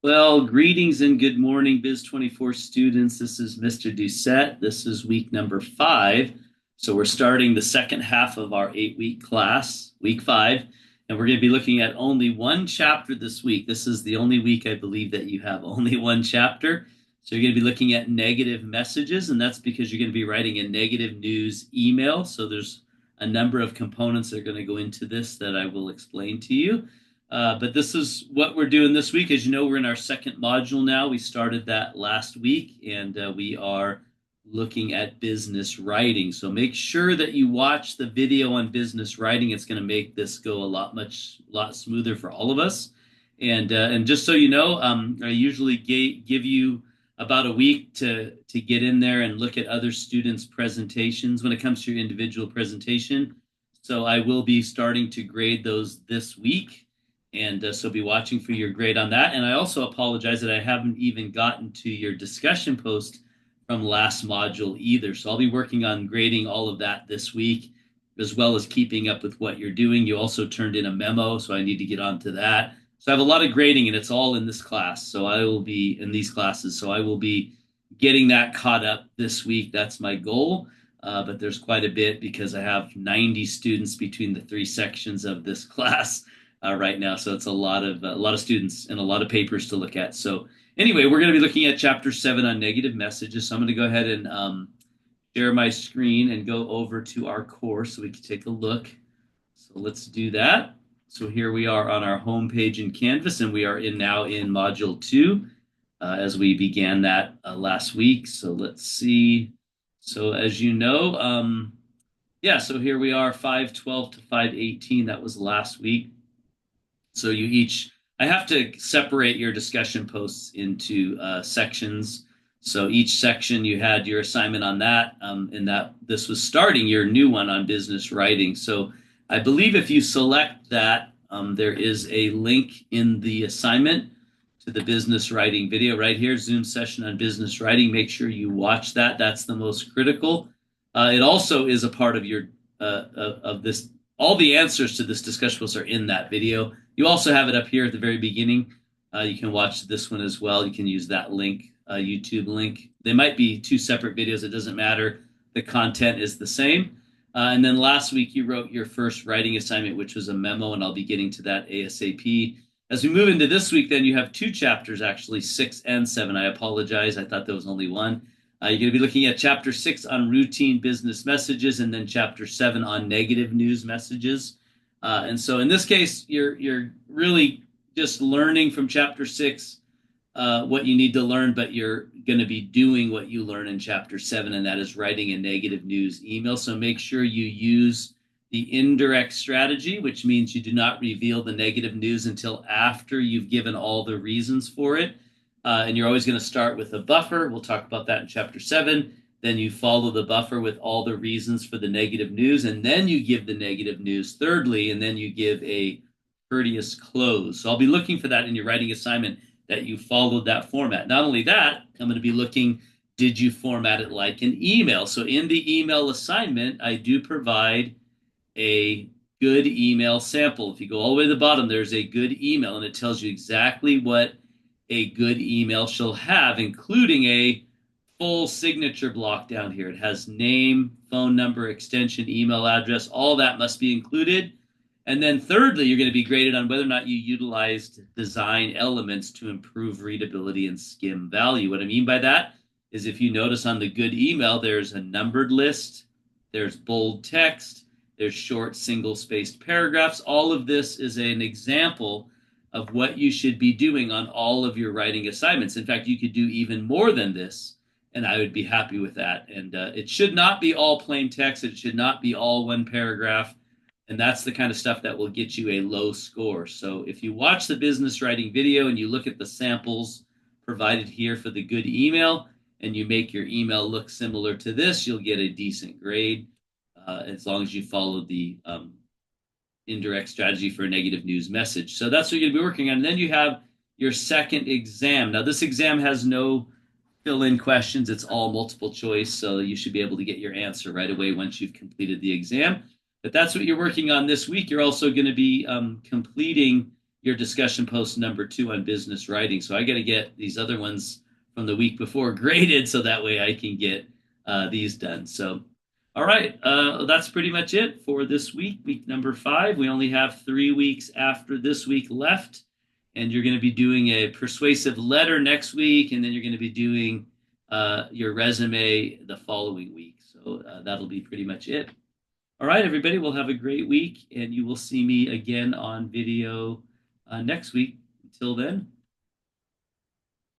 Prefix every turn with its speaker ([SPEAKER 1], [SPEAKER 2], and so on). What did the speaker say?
[SPEAKER 1] Well, greetings and good morning, Biz 24 students. This is Mr.D. This is week number 5. So we're starting the second half of our 8-week class, week 5, and we're going to be looking at only one chapter this week. This is the only week I believe that you have only one chapter. So you're going to be looking at negative messages, and that's because you're going to be writing a negative news email. So there's a number of components that are going to go into this that I will explain to you. But this is what we're doing this week. As you know, we're in our second module now. We started that last week, and we are looking at business writing. So make sure that you watch the video on business writing. It's going to make this go a lot smoother for all of us. And just so you know, I usually give you about a week to get in there and look at other students' presentations when it comes to your individual presentation. So I will be starting to grade those this week, and so be watching for your grade on that. And I also apologize that I haven't even gotten to your discussion post from last module either. So I'll be working on grading all of that this week, as well as keeping up with what you're doing. You also turned in a memo, so I need to get onto that. So I have a lot of grading, and it's all in this class. So I will be in these classes. So I will be getting that caught up this week. That's my goal. But there's quite a bit because I have 90 students between the 3 sections of this class right now. So it's a lot of students and a lot of papers to look at. So anyway, we're going to be looking at chapter 7 on negative messages. So I'm going to go ahead and share my screen and go over to our course so we can take a look. So let's do that. So here we are on our home page in Canvas, and we are now in module 2 as we began that last week. So let's see. So as you know, so here we are, 512 to 518. That was last week. So I have to separate your discussion posts into sections. So each section you had your assignment on that, and that this was starting your new one on business writing. So I believe if you select that, there is a link in the assignment to the business writing video right here, Zoom session on business writing. Make sure you watch that. That's the most critical. It also is a part of your of this. All the answers to this discussion posts are in that video. You also have it up here at the very beginning. You can watch this one as well. You can use that link, YouTube link. They might be 2 separate videos. It doesn't matter. The content is the same. And then last week you wrote your first writing assignment, which was a memo, and I'll be getting to that ASAP. As we move into this week, then you have 2 chapters, actually, 6 and 7. I apologize. I thought there was only one. You're going to be looking at chapter 6 on routine business messages, and then chapter 7 on negative news messages. And so in this case, you're really just learning from chapter 6 what you need to learn, but you're going to be doing what you learn in chapter 7, and that is writing a negative news email. So make sure you use the indirect strategy, which means you do not reveal the negative news until after you've given all the reasons for it. And you're always going to start with a buffer. We'll talk about that in chapter 7. Then you follow the buffer with all the reasons for the negative news, and then you give the negative news thirdly, and then you give a courteous close. So I'll be looking for that in your writing assignment, that you followed that format. Not only that, I'm going to be looking, did you format it like an email? So in the email assignment, I do provide a good email sample. If you go all the way to the bottom, there's a good email, and it tells you exactly what a good email shall have, including a full signature block down here. It has name, phone number, extension, email address. All that must be included. And then thirdly, you're going to be graded on whether or not you utilized design elements to improve readability and skim value. What I mean by that is, if you notice on the good email, there's a numbered list, there's bold text, there's short single-spaced paragraphs. All of this is an example of what you should be doing on all of your writing assignments. In fact, you could do even more than this, and I would be happy with that. And it should not be all plain text. It should not be all one paragraph. And that's the kind of stuff that will get you a low score. So if you watch the business writing video and you look at the samples provided here for the good email, and you make your email look similar to this, you'll get a decent grade as long as you follow the indirect strategy for a negative news message. So that's what you're going to be working on. And then you have your second exam. Now, this exam has no fill-in questions. It's all multiple choice, so you should be able to get your answer right away once you've completed the exam. But that's what you're working on this week. You're also going to be completing your discussion post number 2 on business writing. So I got to get these other ones from the week before graded so that way I can get these done. So, all right, that's pretty much it for this week, week number 5. We only have 3 weeks after this week left, and you're going to be doing a persuasive letter next week, and then you're going to be doing your resume the following week. So that'll be pretty much it. All right, everybody, we'll have a great week, and you will see me again on video next week. Until then,